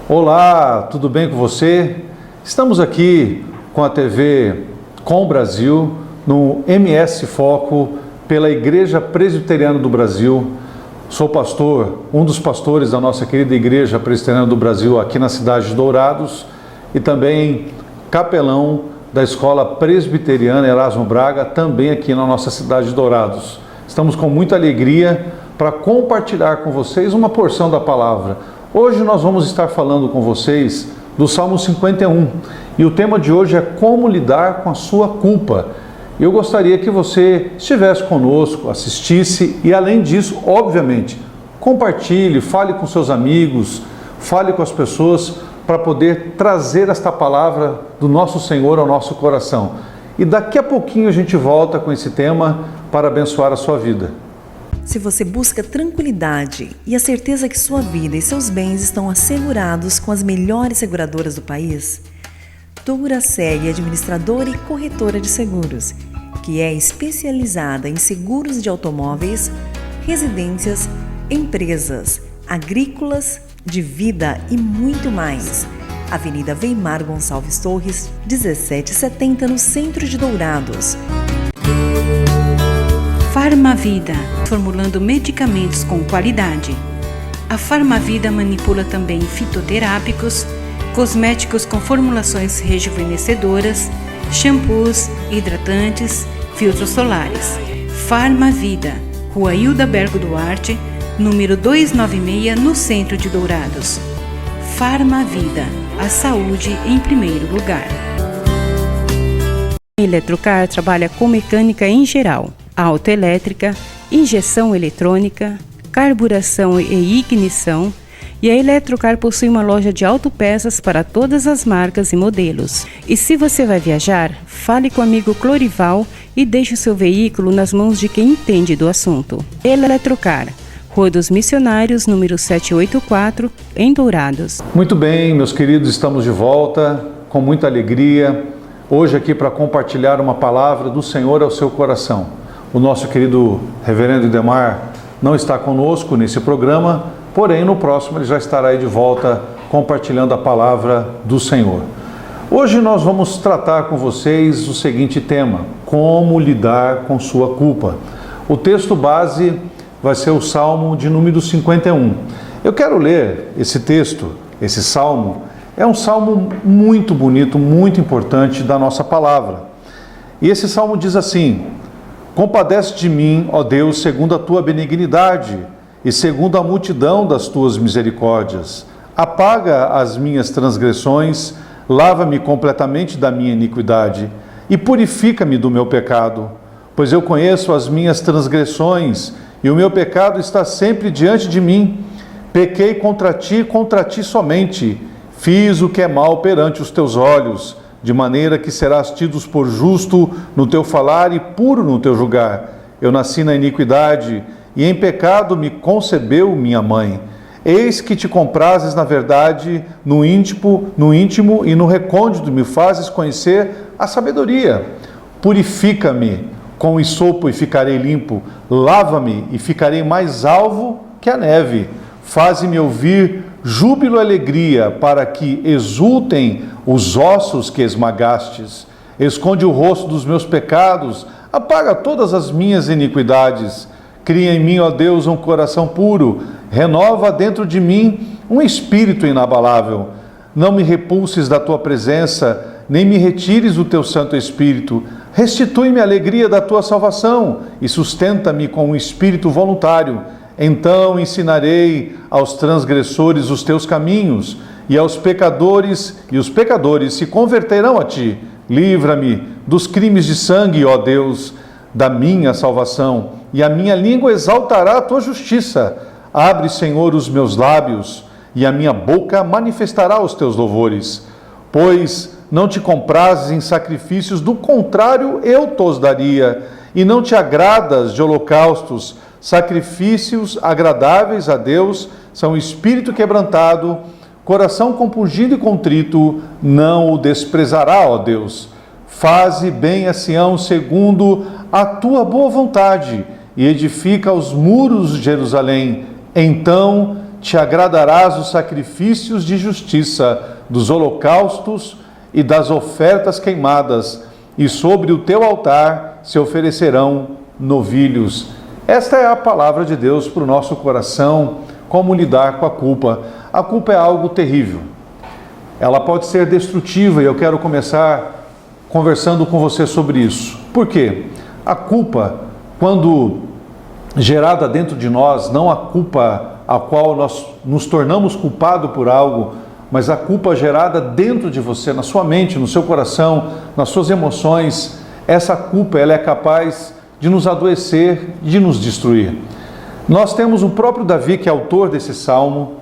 Olá, tudo bem com você? Estamos aqui com a TV Com Brasil, no MS Foco, pela Igreja Presbiteriana do Brasil. Sou pastor, um dos pastores da nossa querida Igreja Presbiteriana do Brasil aqui na cidade de Dourados e também capelão da Escola Presbiteriana Erasmo Braga, também aqui na nossa cidade de Dourados. Estamos com muita alegria para compartilhar com vocês uma porção da palavra. Hoje nós vamos estar falando com vocês do Salmo 51 e o tema de hoje é como lidar com a sua culpa. Eu gostaria que você estivesse conosco, assistisse e, além disso, obviamente, compartilhe, fale com seus amigos, fale com as pessoas para poder trazer esta palavra do nosso Senhor ao nosso coração. E daqui a pouquinho a gente volta com esse tema para abençoar a sua vida. Se você busca tranquilidade e a certeza que sua vida e seus bens estão assegurados com as melhores seguradoras do país, Douraceg é administradora e corretora de seguros, que é especializada em seguros de automóveis, residências, empresas, agrícolas, de vida e muito mais. Avenida Weimar Gonçalves Torres, 1770, no centro de Dourados. Farmavida, formulando medicamentos com qualidade. A Farmavida manipula também fitoterápicos, cosméticos com formulações rejuvenescedoras, shampoos, hidratantes, filtros solares. Farmavida, Rua Hilda Bergo Duarte, número 296, no centro de Dourados. Farmavida, a saúde em primeiro lugar. A Eletrocar trabalha com mecânica em geral, autoelétrica, injeção eletrônica, carburação e ignição, e a Eletrocar possui uma loja de autopeças para todas as marcas e modelos. E se você vai viajar, fale com o amigo Clorival e deixe o seu veículo nas mãos de quem entende do assunto. Eletrocar, Rua dos Missionários, número 784, em Dourados. Muito bem, meus queridos, estamos de volta com muita alegria, hoje aqui para compartilhar uma palavra do Senhor ao seu coração. O nosso querido reverendo Idemar não está conosco nesse programa, porém no próximo ele já estará aí de volta compartilhando a palavra do Senhor. Hoje nós vamos tratar com vocês o seguinte tema: como lidar com sua culpa. O texto base vai ser o Salmo de número 51. Eu quero ler esse texto, esse salmo. É um salmo muito bonito, muito importante da nossa palavra. E esse salmo diz assim: compadece de mim, ó Deus, segundo a tua benignidade e segundo a multidão das tuas misericórdias. Apaga as minhas transgressões, lava-me completamente da minha iniquidade e purifica-me do meu pecado, pois eu conheço as minhas transgressões e o meu pecado está sempre diante de mim. Pequei contra ti somente, fiz o que é mal perante os teus olhos, de maneira que serás tido por justo no teu falar e puro no teu julgar. Eu nasci na iniquidade, e em pecado me concebeu minha mãe. Eis que te comprases na verdade, no íntimo e no recôndito me fazes conhecer a sabedoria. Purifica-me com hisopo e ficarei limpo, lava-me e ficarei mais alvo que a neve. Faze-me ouvir júbilo e alegria, para que exultem os ossos que esmagastes. Esconde o rosto dos meus pecados, apaga todas as minhas iniquidades. Cria em mim, ó Deus, um coração puro, renova dentro de mim um espírito inabalável. Não me repulses da tua presença, nem me retires o teu Santo Espírito. Restitui-me a alegria da tua salvação e sustenta-me com um espírito voluntário. Então ensinarei aos transgressores os teus caminhos, e aos pecadores, e os pecadores se converterão a ti. Livra-me dos crimes de sangue, ó Deus, da minha salvação, e a minha língua exaltará a tua justiça. Abre, Senhor, os meus lábios, e a minha boca manifestará os teus louvores. Pois não te comprases em sacrifícios, do contrário eu tos daria, e não te agradas de holocaustos. Sacrifícios agradáveis a Deus são espírito quebrantado, coração compungido e contrito, não o desprezará, ó Deus. Faze bem a Sião segundo a tua boa vontade e edifica os muros de Jerusalém. Então te agradarás dos sacrifícios de justiça, dos holocaustos e das ofertas queimadas, e sobre o teu altar se oferecerão novilhos. Esta é a palavra de Deus para o nosso coração, como lidar com a culpa. A culpa é algo terrível. Ela pode ser destrutiva e eu quero começar conversando com você sobre isso. Por quê? A culpa, quando gerada dentro de nós, não a culpa a qual nós nos tornamos culpados por algo, mas a culpa gerada dentro de você, na sua mente, no seu coração, nas suas emoções, essa culpa ela é capaz de nos adoecer, de nos destruir. Nós temos o próprio Davi, que é autor desse salmo,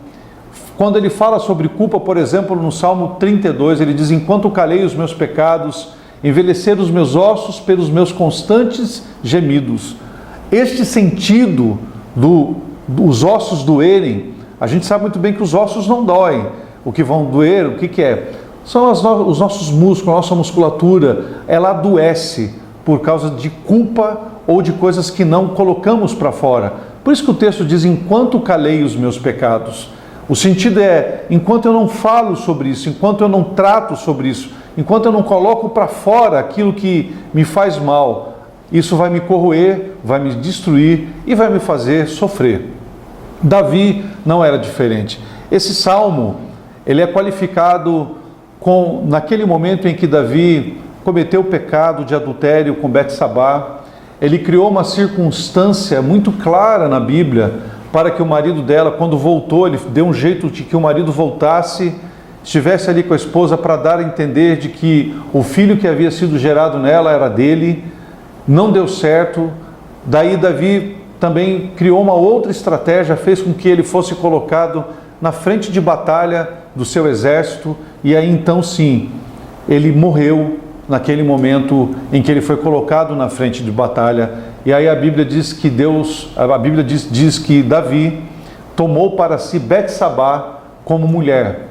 quando ele fala sobre culpa, por exemplo, no Salmo 32, ele diz: enquanto calei os meus pecados, envelheceram os meus ossos pelos meus constantes gemidos. Este sentido dos ossos doerem, a gente sabe muito bem que os ossos não doem. O que vão doer, o que é? São os nossos músculos, a nossa musculatura, ela adoece por causa de culpa ou de coisas que não colocamos para fora. Por isso que o texto diz: enquanto calei os meus pecados. O sentido é, enquanto eu não falo sobre isso, enquanto eu não trato sobre isso, enquanto eu não coloco para fora aquilo que me faz mal, isso vai me corroer, vai me destruir e vai me fazer sofrer. Davi não era diferente. Esse salmo, ele é qualificado naquele momento em que Davi cometeu o pecado de adultério com Betsabá. Ele criou uma circunstância muito clara na Bíblia para que o marido dela, quando voltou, ele deu um jeito de que o marido voltasse, estivesse ali com a esposa para dar a entender de que o filho que havia sido gerado nela era dele. Não deu certo. Daí Davi também criou uma outra estratégia, fez com que ele fosse colocado na frente de batalha do seu exército, e aí então sim, ele morreu naquele momento em que ele foi colocado na frente de batalha. E aí a Bíblia diz que diz que Davi tomou para si Betsabá como mulher.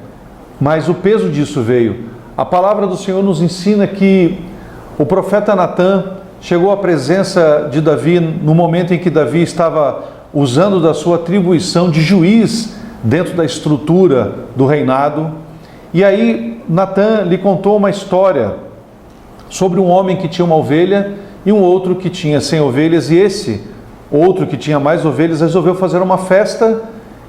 Mas o peso disso veio. A palavra do Senhor nos ensina que o profeta Natã chegou à presença de Davi no momento em que Davi estava usando da sua atribuição de juiz dentro da estrutura do reinado. E aí Natã lhe contou uma história sobre um homem que tinha uma ovelha e um outro que tinha 100 ovelhas, e esse outro que tinha mais ovelhas resolveu fazer uma festa,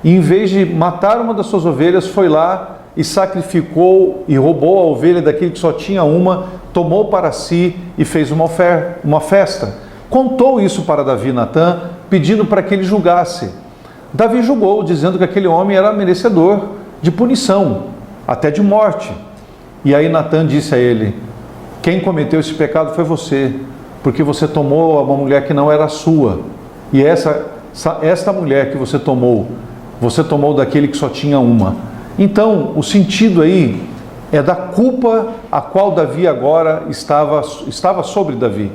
e em vez de matar uma das suas ovelhas, foi lá e sacrificou e roubou a ovelha daquele que só tinha uma, tomou para si e fez uma festa. Contou isso para Davi, Natã, pedindo para que ele julgasse. Davi julgou, dizendo que aquele homem era merecedor de punição, até de morte. E aí Natã disse a ele: quem cometeu esse pecado foi você, porque você tomou uma mulher que não era sua. E esta mulher que você tomou daquele que só tinha uma. Então, o sentido aí é da culpa a qual Davi agora estava sobre Davi.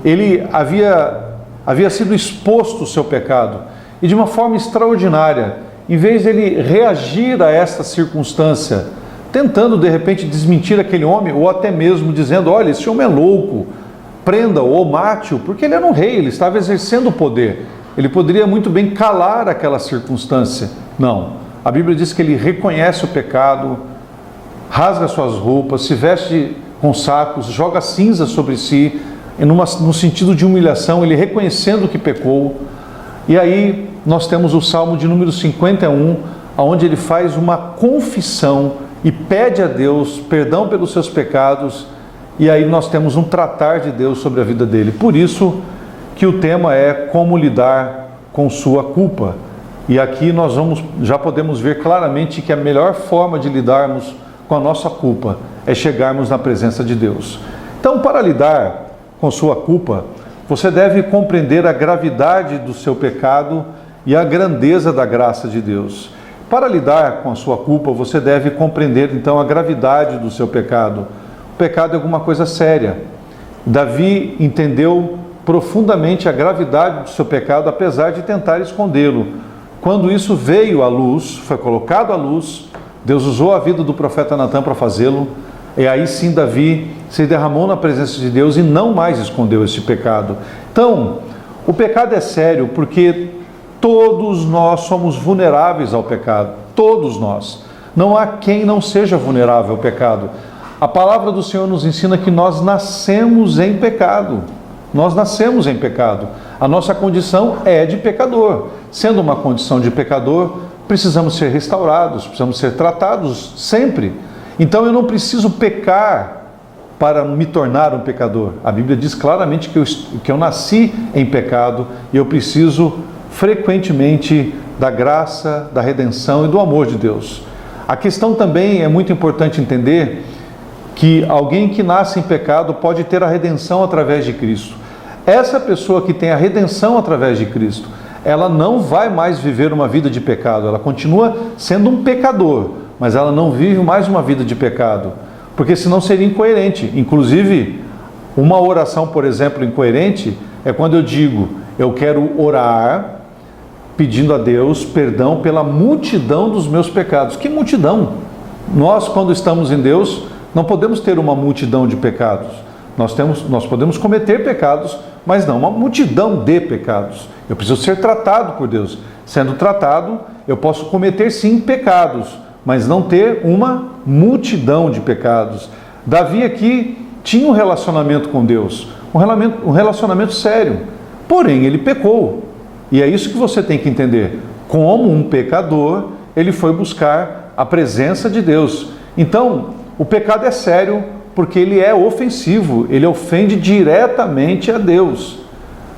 Ele havia sido exposto ao seu pecado. E de uma forma extraordinária, em vez de ele reagir a esta circunstância, tentando de repente desmentir aquele homem, ou até mesmo dizendo: olha, esse homem é louco, prenda-o ou mate-o, porque ele era um rei, ele estava exercendo o poder. Ele poderia muito bem calar aquela circunstância. Não. A Bíblia diz que ele reconhece o pecado, rasga suas roupas, se veste com sacos, joga cinza sobre si, no sentido de humilhação, ele reconhecendo que pecou. E aí nós temos o Salmo de número 51, onde ele faz uma confissão e pede a Deus perdão pelos seus pecados. E aí nós temos um tratar de Deus sobre a vida dele. Por isso que o tema é como lidar com sua culpa. E aqui nós já podemos ver claramente que a melhor forma de lidarmos com a nossa culpa é chegarmos na presença de Deus. Então, para lidar com sua culpa, você deve compreender a gravidade do seu pecado e a grandeza da graça de Deus. Para lidar com a sua culpa, você deve compreender então a gravidade do seu pecado. O pecado é alguma coisa séria. Davi entendeu profundamente a gravidade do seu pecado, apesar de tentar escondê-lo. Quando isso veio à luz, foi colocado à luz, Deus usou a vida do profeta Natã para fazê-lo, e aí sim Davi se derramou na presença de Deus e não mais escondeu esse pecado. Então, o pecado é sério porque Todos nós somos vulneráveis ao pecado, todos nós. Não há quem não seja vulnerável ao pecado. A palavra do Senhor nos ensina que nós nascemos em pecado. Nós nascemos em pecado. A nossa condição é de pecador. Sendo uma condição de pecador, precisamos ser restaurados, precisamos ser tratados sempre. Então eu não preciso pecar para me tornar um pecador. A Bíblia diz claramente que eu nasci em pecado e eu preciso frequentemente da graça, da redenção e do amor de Deus. A questão também é muito importante entender que alguém que nasce em pecado pode ter a redenção através de Cristo. Essa pessoa que tem a redenção através de Cristo, ela não vai mais viver uma vida de pecado, ela continua sendo um pecador, mas ela não vive mais uma vida de pecado, porque senão seria incoerente. Inclusive, uma oração, por exemplo, incoerente, é quando eu digo, eu quero orar pedindo a Deus perdão pela multidão dos meus pecados. Que multidão? Nós, quando estamos em Deus, não podemos ter uma multidão de pecados. Nós podemos cometer pecados, mas não uma multidão de pecados. Eu preciso ser tratado por Deus. Sendo tratado, eu posso cometer sim pecados, mas não ter uma multidão de pecados. Davi aqui tinha um relacionamento com Deus, um relacionamento sério, porém ele pecou. E é isso que você tem que entender. Como um pecador, ele foi buscar a presença de Deus. Então, o pecado é sério porque ele é ofensivo, ele ofende diretamente a Deus.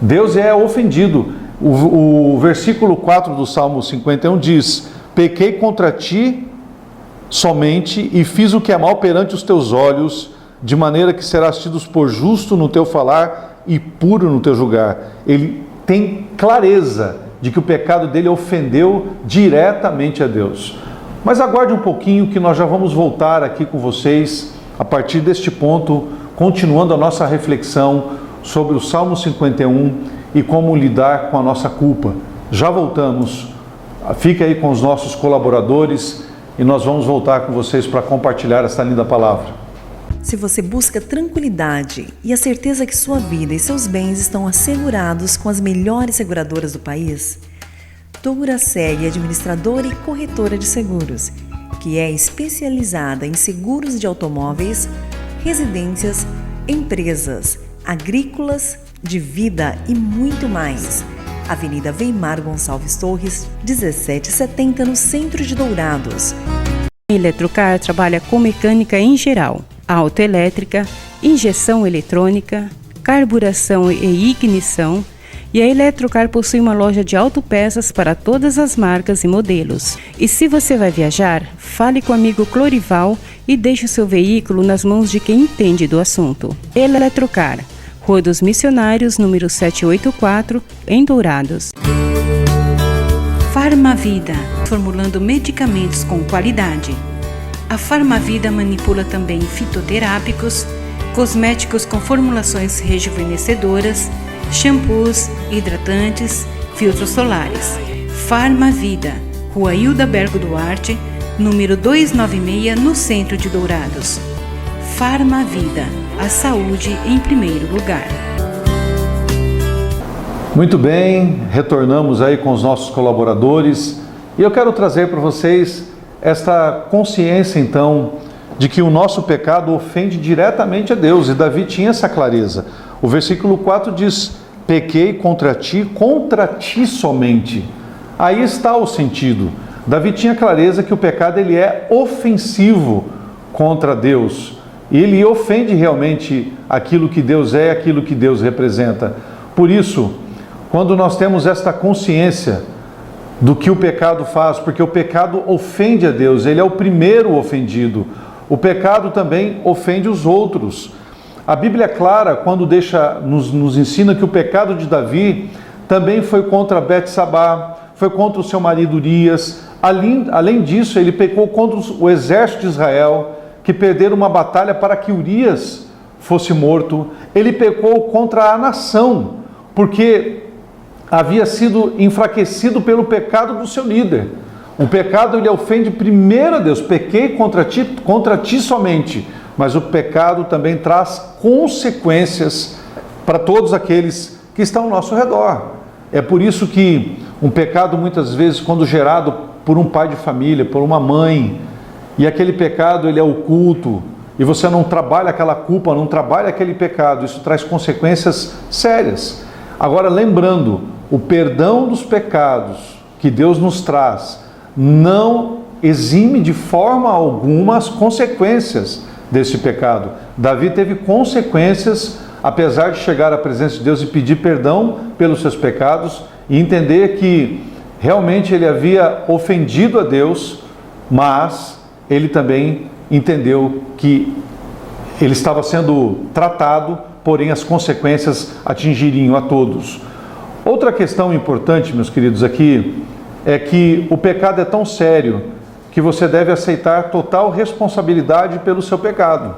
Deus é ofendido. O versículo 4 do Salmo 51 diz: pequei contra ti somente e fiz o que é mal perante os teus olhos, de maneira que serás tido por justo no teu falar e puro no teu julgar. Ele tem clareza de que o pecado dele ofendeu diretamente a Deus. Mas aguarde um pouquinho que nós já vamos voltar aqui com vocês, a partir deste ponto, continuando a nossa reflexão sobre o Salmo 51 e como lidar com a nossa culpa. Já voltamos. Fica aí com os nossos colaboradores e nós vamos voltar com vocês para compartilhar esta linda palavra. Se você busca tranquilidade e a certeza que sua vida e seus bens estão assegurados com as melhores seguradoras do país, Duracell é administradora e corretora de seguros, que é especializada em seguros de automóveis, residências, empresas, agrícolas, de vida e muito mais. Avenida Weimar Gonçalves Torres, 1770, no centro de Dourados. A Eletrocar trabalha com mecânica em geral, autoelétrica, injeção eletrônica, carburação e ignição, e a Eletrocar possui uma loja de autopeças para todas as marcas e modelos. E se você vai viajar, fale com o amigo Clorival e deixe o seu veículo nas mãos de quem entende do assunto. Eletrocar, Rua dos Missionários, número 784, em Dourados. Farmavida, formulando medicamentos com qualidade. A Farmavida manipula também fitoterápicos, cosméticos com formulações rejuvenescedoras, shampoos, hidratantes, filtros solares. Farmavida, Rua Hildabergo Duarte, número 296, no centro de Dourados. Farmavida, a saúde em primeiro lugar. Muito bem, retornamos aí com os nossos colaboradores e eu quero trazer para vocês esta consciência então de que o nosso pecado ofende diretamente a Deus, e Davi tinha essa clareza. O versículo 4 diz: pequei contra ti somente. Aí está o sentido. Davi tinha clareza que o pecado ele é ofensivo contra Deus. E ele ofende realmente aquilo que Deus é, aquilo que Deus representa. Por isso, quando nós temos esta consciência do que o pecado faz, porque o pecado ofende a Deus, ele é o primeiro ofendido. O pecado também ofende os outros. A Bíblia é clara quando nos ensina que o pecado de Davi também foi contra Betsabá, foi contra o seu marido Urias. Além disso, ele pecou contra o exército de Israel, que perderam uma batalha para que Urias fosse morto. Ele pecou contra a nação, porque havia sido enfraquecido pelo pecado do seu líder. O pecado ele ofende primeiro a Deus. Pequei contra ti somente. Mas o pecado também traz consequências para todos aqueles que estão ao nosso redor. É por isso que Um pecado muitas vezes quando gerado por um pai de família, por uma mãe, e aquele pecado ele é oculto, e você não trabalha aquela culpa, não trabalha aquele pecado, isso traz consequências sérias. Agora, lembrando, o perdão dos pecados que Deus nos traz não exime de forma alguma as consequências desse pecado. Davi teve consequências, apesar de chegar à presença de Deus e pedir perdão pelos seus pecados e entender que realmente ele havia ofendido a Deus, mas ele também entendeu que ele estava sendo tratado, porém as consequências atingiriam a todos. Outra questão importante, meus queridos, aqui, é que o pecado é tão sério que você deve aceitar total responsabilidade pelo seu pecado.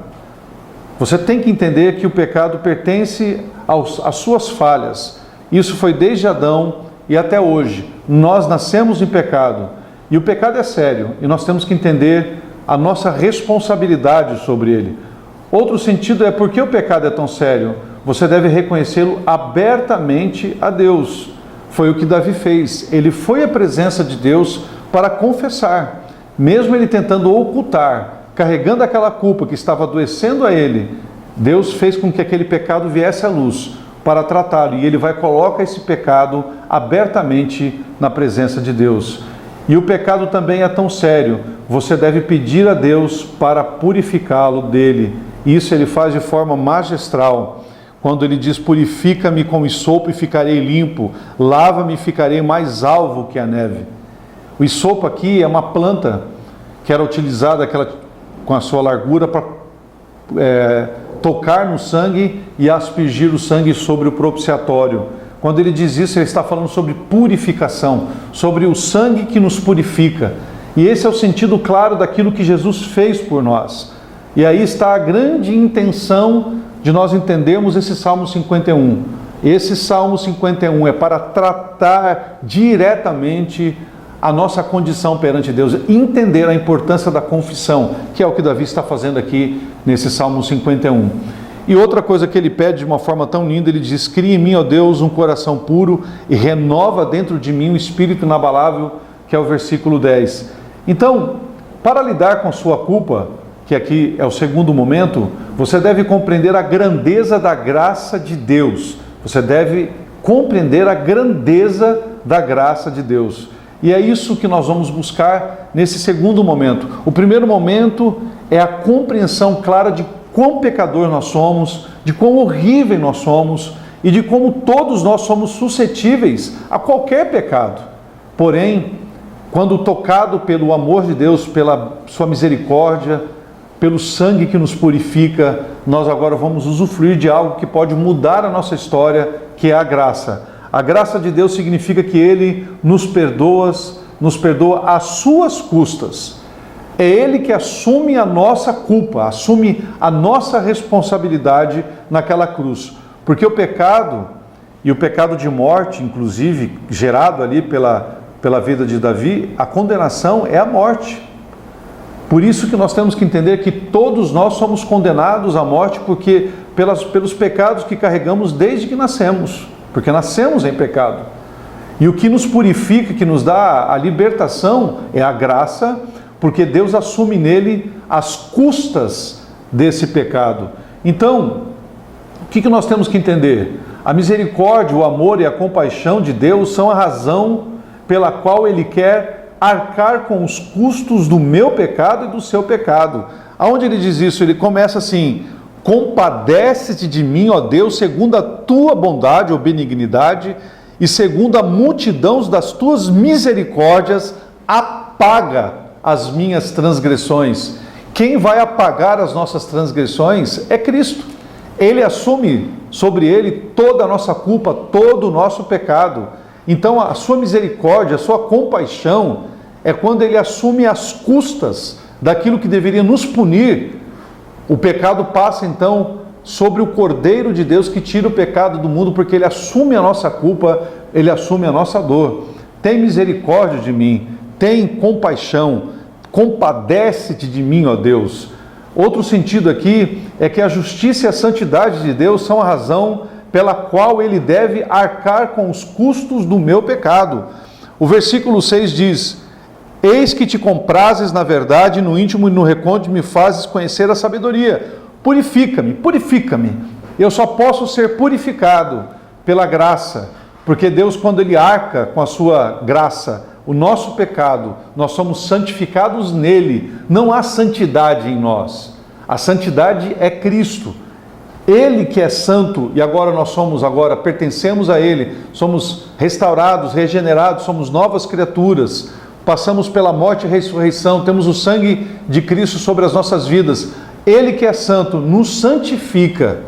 Você tem que entender que o pecado pertence às suas falhas. Isso foi desde Adão e até hoje. Nós nascemos em pecado e o pecado é sério e nós temos que entender a nossa responsabilidade sobre ele. Outro sentido é porque o pecado é tão sério, você deve reconhecê-lo abertamente a Deus. Foi o que Davi fez. Ele foi à presença de Deus para confessar, mesmo ele tentando ocultar, carregando aquela culpa que estava adoecendo a ele. Deus fez com que aquele pecado viesse à luz para tratá-lo, e ele coloca esse pecado abertamente na presença de Deus. E o pecado também é tão sério, você deve pedir a Deus para purificá-lo dele. Isso ele faz de forma magistral, quando ele diz: purifica-me com esopo e ficarei limpo, lava-me e ficarei mais alvo que a neve. O esopo aqui é uma planta que era utilizada com a sua largura para tocar no sangue e aspergir o sangue sobre o propiciatório. Quando ele diz isso, ele está falando sobre purificação, sobre o sangue que nos purifica. E esse é o sentido claro daquilo que Jesus fez por nós. E aí está a grande intenção de nós entendermos esse Salmo 51. Esse Salmo 51 é para tratar diretamente a nossa condição perante Deus, entender a importância da confissão, que é o que Davi está fazendo aqui nesse Salmo 51. E outra coisa que ele pede de uma forma tão linda, ele diz: cria em mim, ó Deus, um coração puro e renova dentro de mim um espírito inabalável, que é o versículo 10. Então, para lidar com sua culpa, que aqui é o segundo momento, você deve compreender a grandeza da graça de Deus. Você deve compreender a grandeza da graça de Deus. E é isso que nós vamos buscar nesse segundo momento. O primeiro momento é a compreensão clara de quão pecador nós somos, de quão horrível nós somos e de como todos nós somos suscetíveis a qualquer pecado. Porém, quando tocado pelo amor de Deus, pela sua misericórdia, pelo sangue que nos purifica, nós agora vamos usufruir de algo que pode mudar a nossa história, que é a graça. A graça de Deus significa que Ele nos perdoa às suas custas. É Ele que assume a nossa culpa, assume a nossa responsabilidade naquela cruz. Porque o pecado, e o pecado de morte, inclusive, gerado ali pela vida de Davi, a condenação é a morte. Por isso que nós temos que entender que todos nós somos condenados à morte, porque pelos pecados que carregamos desde que nascemos, porque nascemos em pecado. E o que nos purifica, que nos dá a libertação, é a graça, porque Deus assume nele as custas desse pecado. Então, o que nós temos que entender? A misericórdia, o amor e a compaixão de Deus são a razão pela qual Ele quer arcar com os custos do meu pecado e do seu pecado. Aonde ele diz isso? Ele começa assim: compadece-te de mim, ó Deus, segundo a tua bondade ou benignidade, e segundo a multidão das tuas misericórdias, apaga as minhas transgressões. Quem vai apagar as nossas transgressões é Cristo. Ele assume sobre ele toda a nossa culpa, todo o nosso pecado. Então a sua misericórdia, a sua compaixão é quando ele assume as custas daquilo que deveria nos punir. O pecado passa então sobre o Cordeiro de Deus que tira o pecado do mundo, porque ele assume a nossa culpa, ele assume a nossa dor. Tem misericórdia de mim, tem compaixão, compadece-te de mim, ó Deus. Outro sentido aqui é que a justiça e a santidade de Deus são a razão pela qual ele deve arcar com os custos do meu pecado. O versículo 6 diz: eis que te comprases na verdade, no íntimo e no recôndito me fazes conhecer a sabedoria. Purifica-me, purifica-me. Eu só posso ser purificado pela graça, porque Deus, quando Ele arca com a sua graça, o nosso pecado, nós somos santificados nele. Não há santidade em nós. A santidade é Cristo. Ele que é santo, e agora pertencemos a Ele, somos restaurados, regenerados, somos novas criaturas, passamos pela morte e ressurreição, temos o sangue de Cristo sobre as nossas vidas. Ele que é santo nos santifica,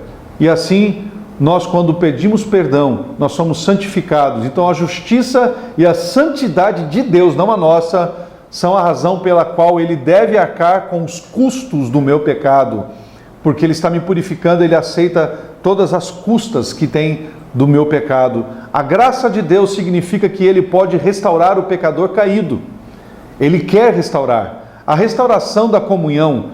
e assim nós, quando pedimos perdão, nós somos santificados. Então a justiça e a santidade de Deus, não a nossa, são a razão pela qual Ele deve arcar com os custos do meu pecado, porque Ele está me purificando, Ele aceita todas as custas que tem do meu pecado. A graça de Deus significa que Ele pode restaurar o pecador caído. Ele quer restaurar. A restauração da comunhão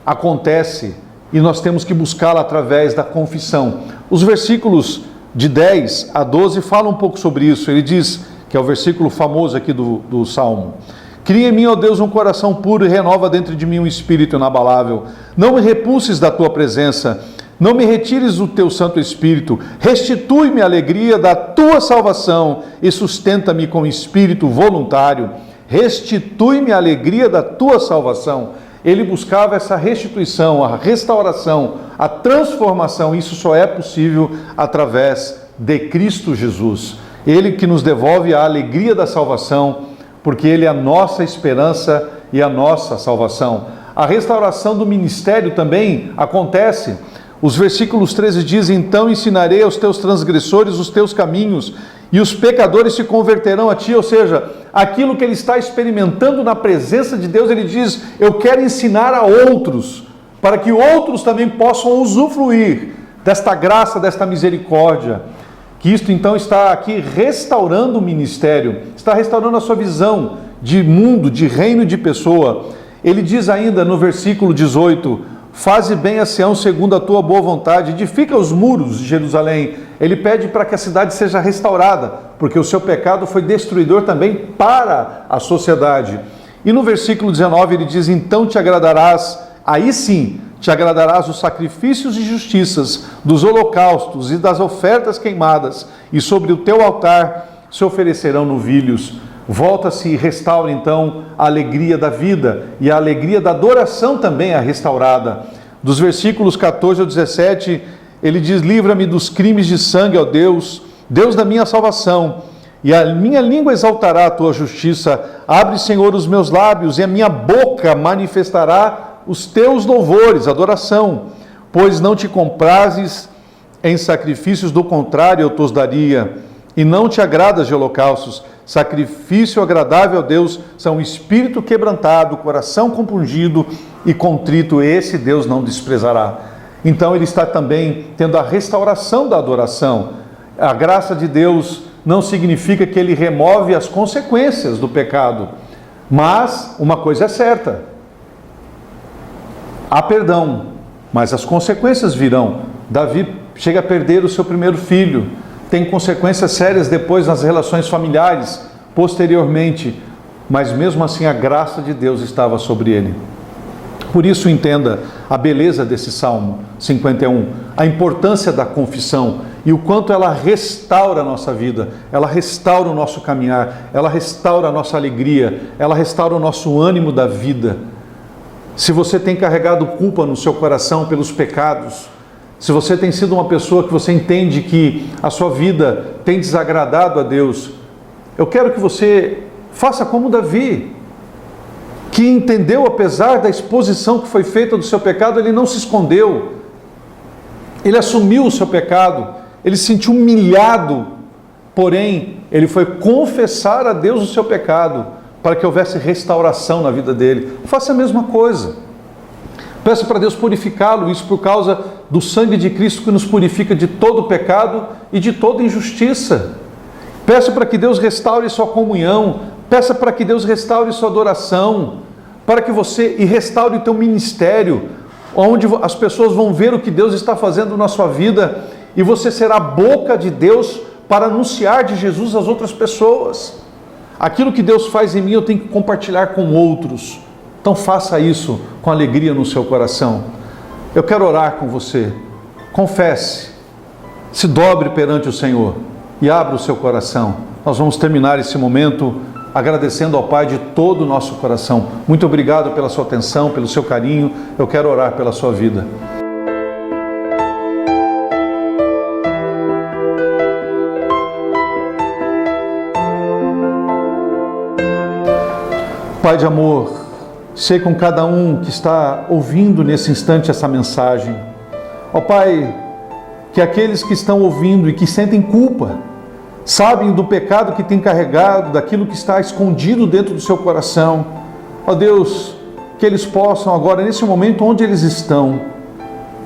acontece e nós temos que buscá-la através da confissão. Os versículos de 10 a 12 falam um pouco sobre isso. Ele diz, que é o versículo famoso aqui do Salmo: cria em mim, ó Deus, um coração puro e renova dentro de mim um espírito inabalável. Não me repulses da tua presença, não me retires o teu Santo Espírito. Restitui-me a alegria da tua salvação e sustenta-me com espírito voluntário. Restitui-me a alegria da tua salvação. Ele buscava essa restituição, a restauração, a transformação. Isso só é possível através de Cristo Jesus. Ele que nos devolve a alegria da salvação, porque Ele é a nossa esperança e a nossa salvação. A restauração do ministério também acontece. Os versículos 13 dizem: então ensinarei aos teus transgressores os teus caminhos, e os pecadores se converterão a ti. Ou seja, aquilo que ele está experimentando na presença de Deus, ele diz: eu quero ensinar a outros, para que outros também possam usufruir desta graça, desta misericórdia. Que isto então está aqui restaurando o ministério, está restaurando a sua visão de mundo, de reino e de pessoa. Ele diz ainda no versículo 18: faze bem a Sião segundo a tua boa vontade, edifica os muros de Jerusalém. Ele pede para que a cidade seja restaurada, porque o seu pecado foi destruidor também para a sociedade. E no versículo 19 ele diz: então te agradarás, aí sim, te agradarás dos sacrifícios e justiças, dos holocaustos e das ofertas queimadas, e sobre o teu altar se oferecerão novilhos. Volta-se e restaura então a alegria da vida, e a alegria da adoração também é restaurada. Dos versículos 14 ao 17, ele diz: livra-me dos crimes de sangue, ó Deus, Deus da minha salvação, e a minha língua exaltará a tua justiça. Abre, Senhor, os meus lábios, e a minha boca manifestará os teus louvores, adoração. Pois não te comprases em sacrifícios, do contrário eu tos daria, e não te agradas de holocaustos. Sacrifício agradável a Deus são espírito quebrantado, coração compungido e contrito, esse Deus não desprezará. Então ele está também tendo a restauração da adoração. A graça de Deus não significa que ele remove as consequências do pecado, mas uma coisa é certa: há perdão, mas as consequências virão. Davi chega a perder o seu primeiro filho, tem consequências sérias depois nas relações familiares, posteriormente, mas mesmo assim a graça de Deus estava sobre ele. Por isso entenda a beleza desse Salmo 51, a importância da confissão e o quanto ela restaura a nossa vida, ela restaura o nosso caminhar, ela restaura a nossa alegria, ela restaura o nosso ânimo da vida. Se você tem carregado culpa no seu coração pelos pecados, se você tem sido uma pessoa que você entende que a sua vida tem desagradado a Deus, eu quero que você faça como Davi, que entendeu, apesar da exposição que foi feita do seu pecado, ele não se escondeu, ele assumiu o seu pecado, ele se sentiu humilhado, porém, ele foi confessar a Deus o seu pecado, para que houvesse restauração na vida dele. Faça a mesma coisa. Peça para Deus purificá-lo, isso por causa do sangue de Cristo que nos purifica de todo pecado e de toda injustiça. Peça para que Deus restaure sua comunhão, peça para que Deus restaure sua adoração, para que você restaure o teu ministério, onde as pessoas vão ver o que Deus está fazendo na sua vida, e você será a boca de Deus para anunciar de Jesus às outras pessoas. Aquilo que Deus faz em mim, eu tenho que compartilhar com outros. Então faça isso com alegria no seu coração. Eu quero orar com você. Confesse, se dobre perante o Senhor e abra o seu coração. Nós vamos terminar esse momento agradecendo ao Pai de todo o nosso coração. Muito obrigado pela sua atenção, pelo seu carinho. Eu quero orar pela sua vida. Pai de amor, sei com cada um que está ouvindo nesse instante essa mensagem. Ó Pai, que aqueles que estão ouvindo e que sentem culpa, sabem do pecado que tem carregado, daquilo que está escondido dentro do seu coração. Ó Deus, que eles possam agora, nesse momento onde eles estão,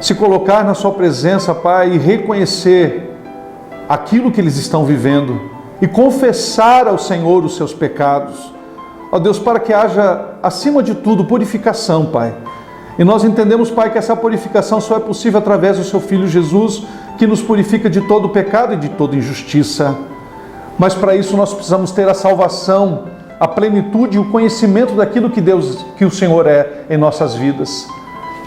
se colocar na sua presença, Pai, e reconhecer aquilo que eles estão vivendo e confessar ao Senhor os seus pecados. Ó Deus, para que haja, acima de tudo, purificação, Pai. E nós entendemos, Pai, que essa purificação só é possível através do Seu Filho Jesus, que nos purifica de todo o pecado e de toda injustiça. Mas para isso nós precisamos ter a salvação, a plenitude e o conhecimento daquilo que o Senhor é em nossas vidas.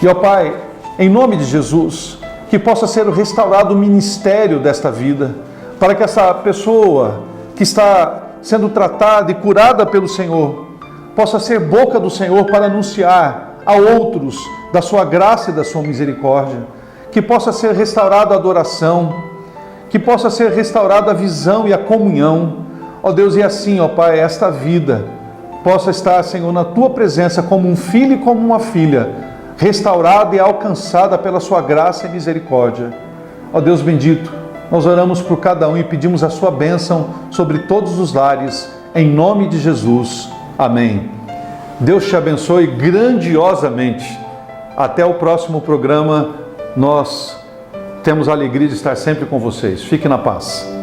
E, ó Pai, em nome de Jesus, que possa ser restaurado o ministério desta vida, para que essa pessoa que está sendo tratada e curada pelo Senhor, possa ser boca do Senhor para anunciar a outros da sua graça e da sua misericórdia, que possa ser restaurada a adoração, que possa ser restaurada a visão e a comunhão, ó Deus, e assim, ó Pai, esta vida possa estar, Senhor, na Tua presença como um filho e como uma filha, restaurada e alcançada pela Sua graça e misericórdia. Ó Deus bendito, nós oramos por cada um e pedimos a Sua bênção sobre todos os lares, em nome de Jesus. Amém. Deus te abençoe grandiosamente. Até o próximo programa. Nós temos a alegria de estar sempre com vocês. Fique na paz.